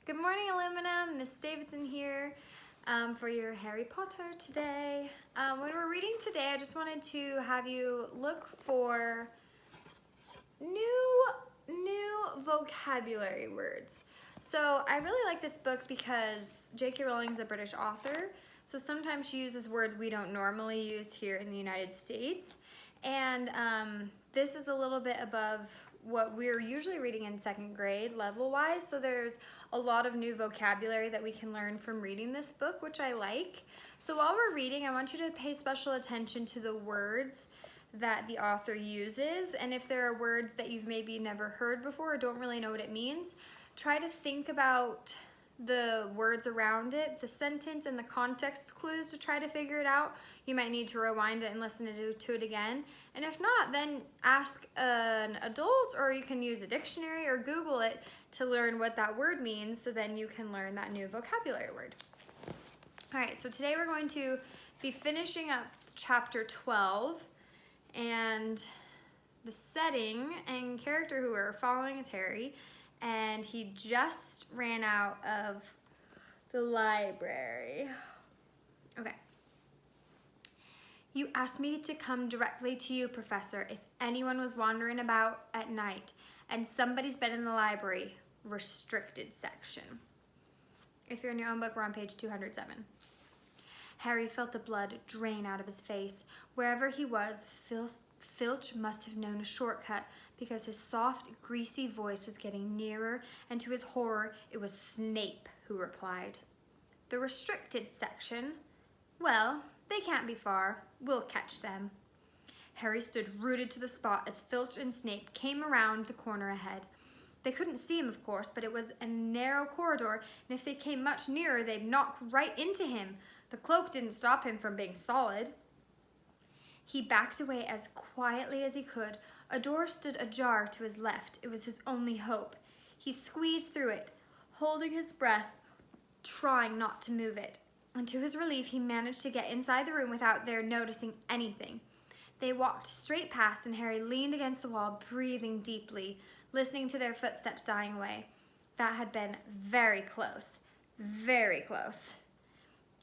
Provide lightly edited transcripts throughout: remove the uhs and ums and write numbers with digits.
Good morning, Aluminum. Miss Davidson here for your Harry Potter today. When we're reading today, I just wanted to have you look for new vocabulary words. So I really like this book because J.K. Rowling's a British author, so sometimes she uses words we don't normally use here in the United States. And this is a little bit above what we're usually reading in second grade level-wise, so there's a lot of new vocabulary that we can learn from reading this book, which I like. So while we're reading, I want you to pay special attention to the words that the author uses, and if there are words that you've maybe never heard before or don't really know what it means, try to think about the words around it, the sentence, and the context clues to try to figure it out. You might need to rewind it and listen to it again. And if not, then ask an adult, or you can use a dictionary or Google it to learn what that word means, so then you can learn that new vocabulary word. All right, so today we're going to be finishing up chapter 12, and the setting and character who we're following is Harry, and he just ran out of the library. Okay. You asked me to come directly to you, Professor, if anyone was wandering about at night and somebody's been in the library, restricted section. If you're in your own book, we're on page 207. Harry felt the blood drain out of his face. Wherever he was, Filch must have known a shortcut, because his soft, greasy voice was getting nearer, and to his horror, it was Snape who replied. The restricted section? Well, they can't be far. We'll catch them. Harry stood rooted to the spot as Filch and Snape came around the corner ahead. They couldn't see him, of course, but it was a narrow corridor, and if they came much nearer, they'd knock right into him. The cloak didn't stop him from being solid. He backed away as quietly as he could. A door stood ajar to his left. It was his only hope. He squeezed through it, holding his breath, trying not to move it. And to his relief, he managed to get inside the room without their noticing anything. They walked straight past, and Harry leaned against the wall, breathing deeply, listening to their footsteps dying away. That had been very close. Very close.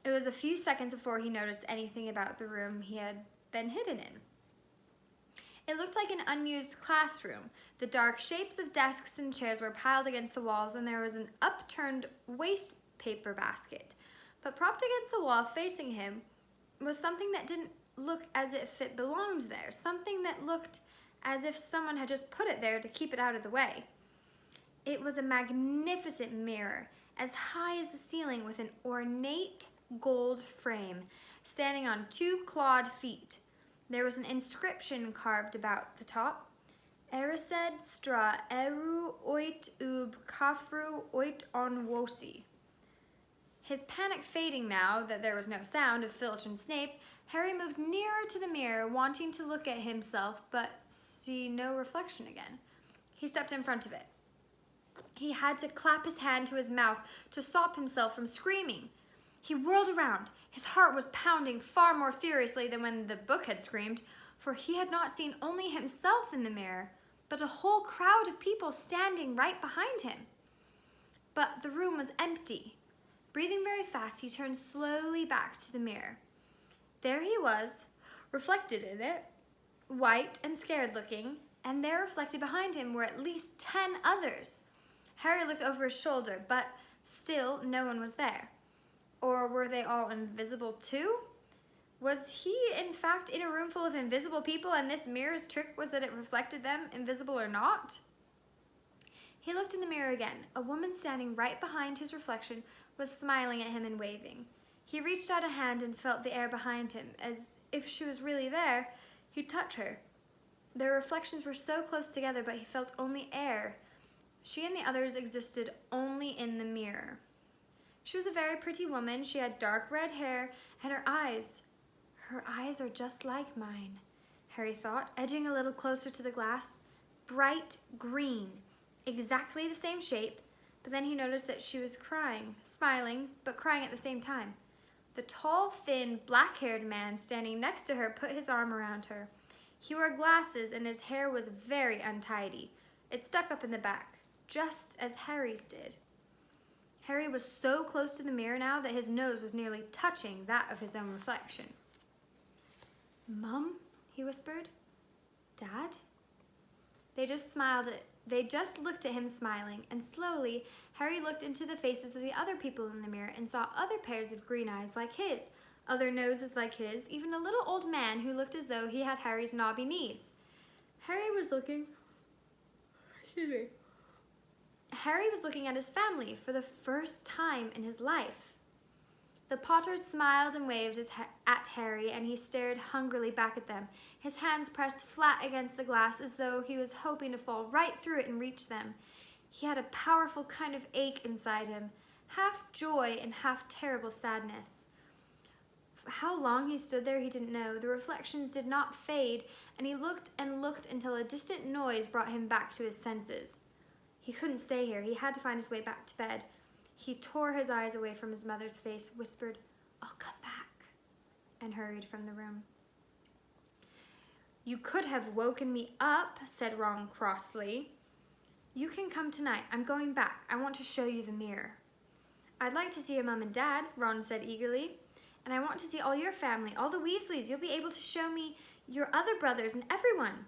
It was a few seconds before he noticed anything about the room he had been hidden in. It looked like an unused classroom. The dark shapes of desks and chairs were piled against the walls, and there was an upturned waste paper basket. But propped against the wall facing him was something that didn't look as if it belonged there, something that looked as if someone had just put it there to keep it out of the way. It was a magnificent mirror, as high as the ceiling, with an ornate gold frame, standing on two clawed feet. There was an inscription carved about the top. Erised stra eru oit ub kafru oit on wosi. His panic fading now that there was no sound of Filch and Snape, Harry moved nearer to the mirror, wanting to look at himself, but see no reflection again. He stepped in front of it. He had to clap his hand to his mouth to stop himself from screaming. He whirled around. His heart was pounding far more furiously than when the book had screamed, for he had not seen only himself in the mirror, but a whole crowd of people standing right behind him. But the room was empty. Breathing very fast, he turned slowly back to the mirror. There he was, reflected in it, white and scared looking, and there reflected behind him were at least 10 others. Harry looked over his shoulder, but still no one was there. Or were they all invisible too? Was he, in fact, in a room full of invisible people, and this mirror's trick was that it reflected them, invisible or not? He looked in the mirror again. A woman standing right behind his reflection was smiling at him and waving. He reached out a hand and felt the air behind him. As if she was really there, he'd touch her. Their reflections were so close together, but he felt only air. She and the others existed only in the mirror. She was a very pretty woman. She had dark red hair, and her eyes are just like mine, Harry thought, edging a little closer to the glass. Bright green, exactly the same shape, but then he noticed that she was crying, smiling, but crying at the same time. The tall, thin, black-haired man standing next to her put his arm around her. He wore glasses, and his hair was very untidy. It stuck up in the back, just as Harry's did. Harry was so close to the mirror now that his nose was nearly touching that of his own reflection. "Mum?" he whispered. "Dad?" They just looked at him smiling, and slowly Harry looked into the faces of the other people in the mirror and saw other pairs of green eyes like his, other noses like his, even a little old man who looked as though he had Harry's knobby knees. Harry was looking at his family for the first time in his life. The Potters smiled and waved at Harry, and he stared hungrily back at them, his hands pressed flat against the glass as though he was hoping to fall right through it and reach them. He had a powerful kind of ache inside him, half joy and half terrible sadness. For how long he stood there he didn't know. The reflections did not fade, and he looked and looked until a distant noise brought him back to his senses. He couldn't stay here. He had to find his way back to bed. He tore his eyes away from his mother's face, whispered, "I'll come back," and hurried from the room. "You could have woken me up," said Ron crossly. "You can come tonight. I'm going back. I want to show you the mirror." "I'd like to see your mom and dad," Ron said eagerly. "And I want to see all your family, all the Weasleys. You'll be able to show me your other brothers and everyone."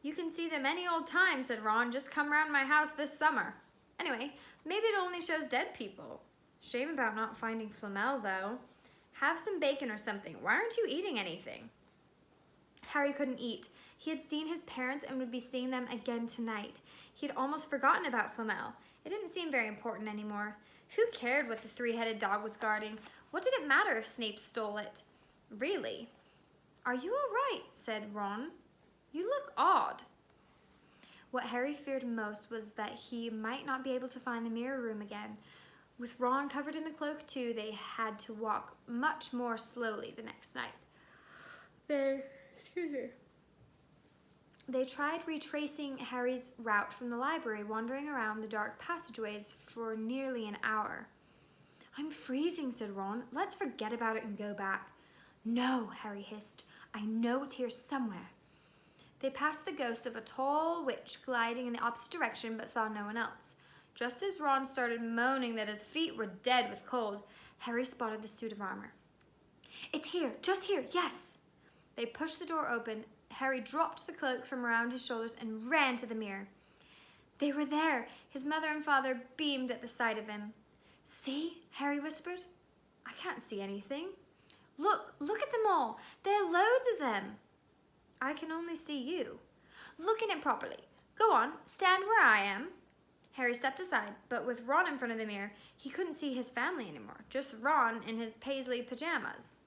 "You can see them any old time," said Ron. "Just come round my house this summer. Anyway, maybe it only shows dead people. Shame about not finding Flamel, though. Have some bacon or something. Why aren't you eating anything?" Harry couldn't eat. He had seen his parents and would be seeing them again tonight. He had almost forgotten about Flamel. It didn't seem very important anymore. Who cared what the three-headed dog was guarding? What did it matter if Snape stole it? Really? "Are you all right?" said Ron. "You look odd." What Harry feared most was that he might not be able to find the mirror room again. With Ron covered in the cloak too, they had to walk much more slowly the next night. They tried retracing Harry's route from the library, wandering around the dark passageways for nearly an hour. "I'm freezing," said Ron. "Let's forget about it and go back." "No," Harry hissed. "I know it's here somewhere." They passed the ghost of a tall witch gliding in the opposite direction, but saw no one else. Just as Ron started moaning that his feet were dead with cold, Harry spotted the suit of armor. "It's here, just here, yes." They pushed the door open. Harry dropped the cloak from around his shoulders and ran to the mirror. They were there. His mother and father beamed at the sight of him. "See?" Harry whispered. "I can't see anything." Look at them all. There are loads of them." "I can only see you." "Look in it properly. Go on, stand where I am." Harry stepped aside, but with Ron in front of the mirror, he couldn't see his family anymore, just Ron in his paisley pajamas.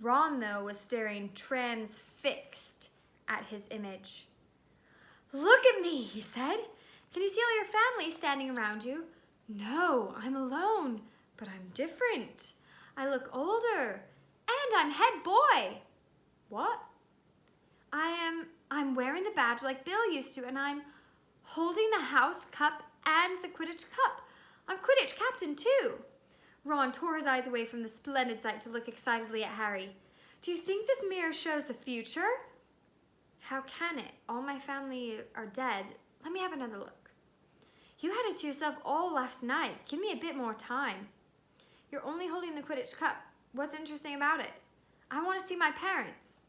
Ron, though, was staring transfixed at his image. "Look at me," he said. "Can you see all your family standing around you?" "No, I'm alone, but I'm different. I look older, and I'm head boy." "What?" I'm wearing the badge like Bill used to, and I'm holding the house cup and the Quidditch cup. I'm Quidditch captain, too." Ron tore his eyes away from the splendid sight to look excitedly at Harry. "Do you think this mirror shows the future?" "How can it? All my family are dead. Let me have another look." "You had it to yourself all last night. Give me a bit more time." "You're only holding the Quidditch cup. What's interesting about it?" "I want to see my parents."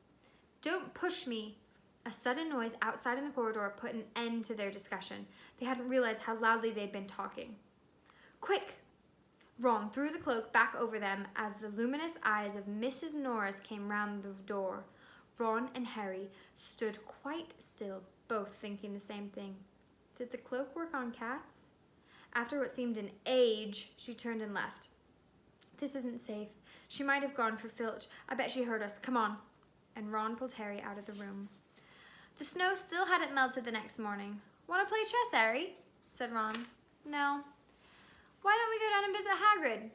"Don't push me." A sudden noise outside in the corridor put an end to their discussion. They hadn't realized how loudly they'd been talking. "Quick!" Ron threw the cloak back over them as the luminous eyes of Mrs. Norris came round the door. Ron and Harry stood quite still, both thinking the same thing. Did the cloak work on cats? After what seemed an age, she turned and left. "This isn't safe. She might have gone for Filch. I bet she heard us. Come on." And Ron pulled Harry out of the room. The snow still hadn't melted the next morning. "Want to play chess, Harry?" said Ron. "No." "Why don't we go down and visit Hagrid?"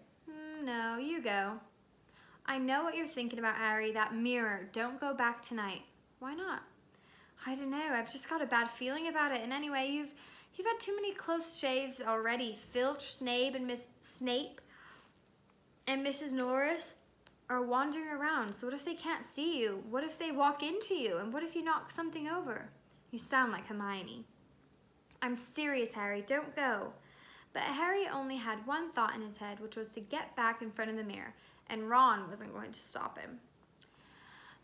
"No, you go." "I know what you're thinking about, Harry. That mirror. Don't go back tonight." "Why not?" "I don't know. I've just got a bad feeling about it. And anyway, you've had too many close shaves already. Filch, Snape, and Mrs. Norris are wandering around. So what if they can't see you? What if they walk into you? And what if you knock something over? You sound like Hermione." "I'm serious, Harry. Don't go." But Harry only had one thought in his head, which was to get back in front of the mirror, and Ron wasn't going to stop him.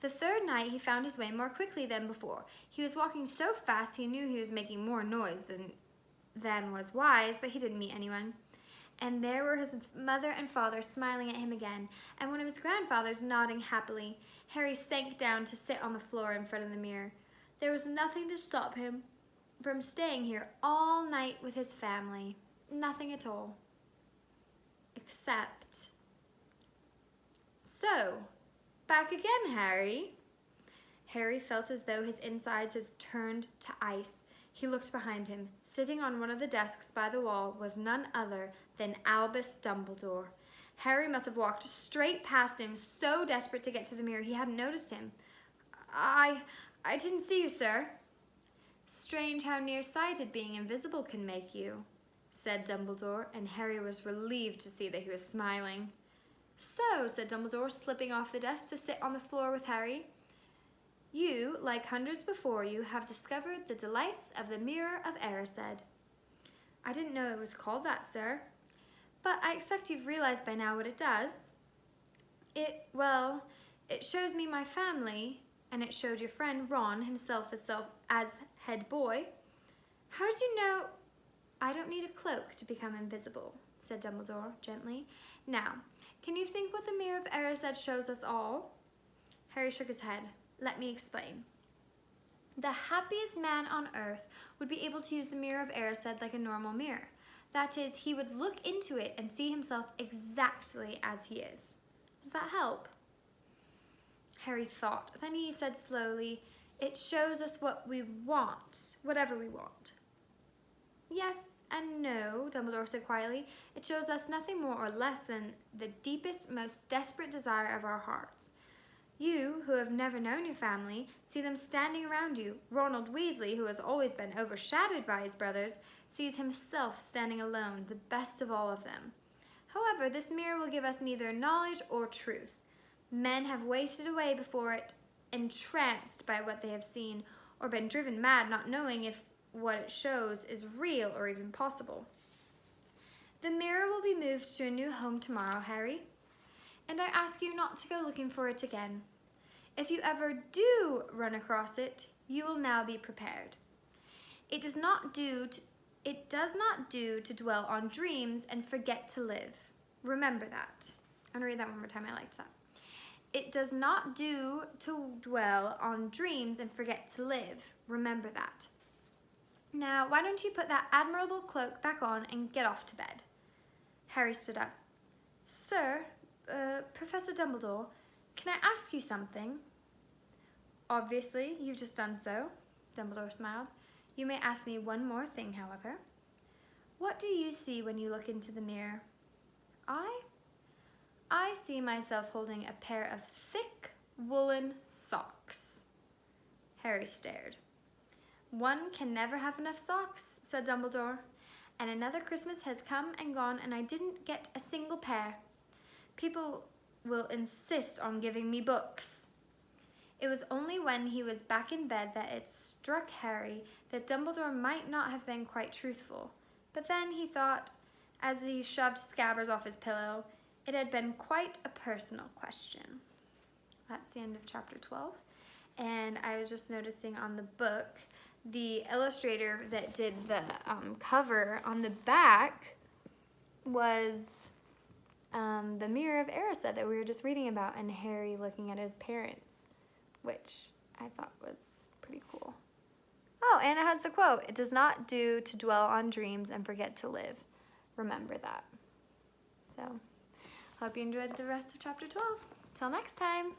The third night, he found his way more quickly than before. He was walking so fast he knew he was making more noise than was wise, but he didn't meet anyone. And there were his mother and father smiling at him again, and one of his grandfathers nodding happily. Harry sank down to sit on the floor in front of the mirror. There was nothing to stop him from staying here all night with his family. Nothing at all. Except... So, back again, Harry. Harry felt as though his insides had turned to ice. He looked behind him. Sitting on one of the desks by the wall was none other than Albus Dumbledore. Harry must have walked straight past him, so desperate to get to the mirror he hadn't noticed him. I didn't see you, sir. Strange how nearsighted being invisible can make you, said Dumbledore, and Harry was relieved to see that he was smiling. So, said Dumbledore, slipping off the desk to sit on the floor with Harry, you, like hundreds before you, have discovered the delights of the Mirror of Erised. I didn't know it was called that, sir. But I expect you've realized by now what it does. It shows me my family, and it showed your friend Ron himself as head boy. How did you know? I don't need a cloak to become invisible, said Dumbledore gently. Now, can you think what the Mirror of Erised shows us all? Harry shook his head. Let me explain. The happiest man on earth would be able to use the Mirror of Erised like a normal mirror. That is, he would look into it and see himself exactly as he is. Does that help? Harry thought. Then he said slowly, it shows us what we want, whatever we want. Yes and no, Dumbledore said quietly. It shows us nothing more or less than the deepest, most desperate desire of our hearts. You, who have never known your family, see them standing around you. Ronald Weasley, who has always been overshadowed by his brothers, sees himself standing alone, the best of all of them. However, this mirror will give us neither knowledge or truth. Men have wasted away before it, entranced by what they have seen, or been driven mad not knowing if what it shows is real or even possible. The mirror will be moved to a new home tomorrow, Harry, and I ask you not to go looking for it again. If you ever do run across it, you will now be prepared. It does not do to dwell on dreams and forget to live. Remember that. I'm going to read that one more time. I liked that. It does not do to dwell on dreams and forget to live. Remember that. Now, why don't you put that admirable cloak back on and get off to bed? Harry stood up. Sir, Professor Dumbledore, can I ask you something? Obviously, you've just done so, Dumbledore smiled. You may ask me one more thing, however. What do you see when you look into the mirror? I see myself holding a pair of thick woolen socks. Harry stared. One can never have enough socks, said Dumbledore, and another Christmas has come and gone and I didn't get a single pair. People will insist on giving me books. It was only when he was back in bed that it struck Harry that Dumbledore might not have been quite truthful. But then he thought, as he shoved Scabbers off his pillow, it had been quite a personal question. That's the end of chapter 12. And I was just noticing on the book, the illustrator that did the cover on the back was the Mirror of Erised that we were just reading about, and Harry looking at his parents, which I thought was pretty cool. Oh, and it has the quote, it does not do to dwell on dreams and forget to live. Remember that. So, hope you enjoyed the rest of chapter 12. Till next time.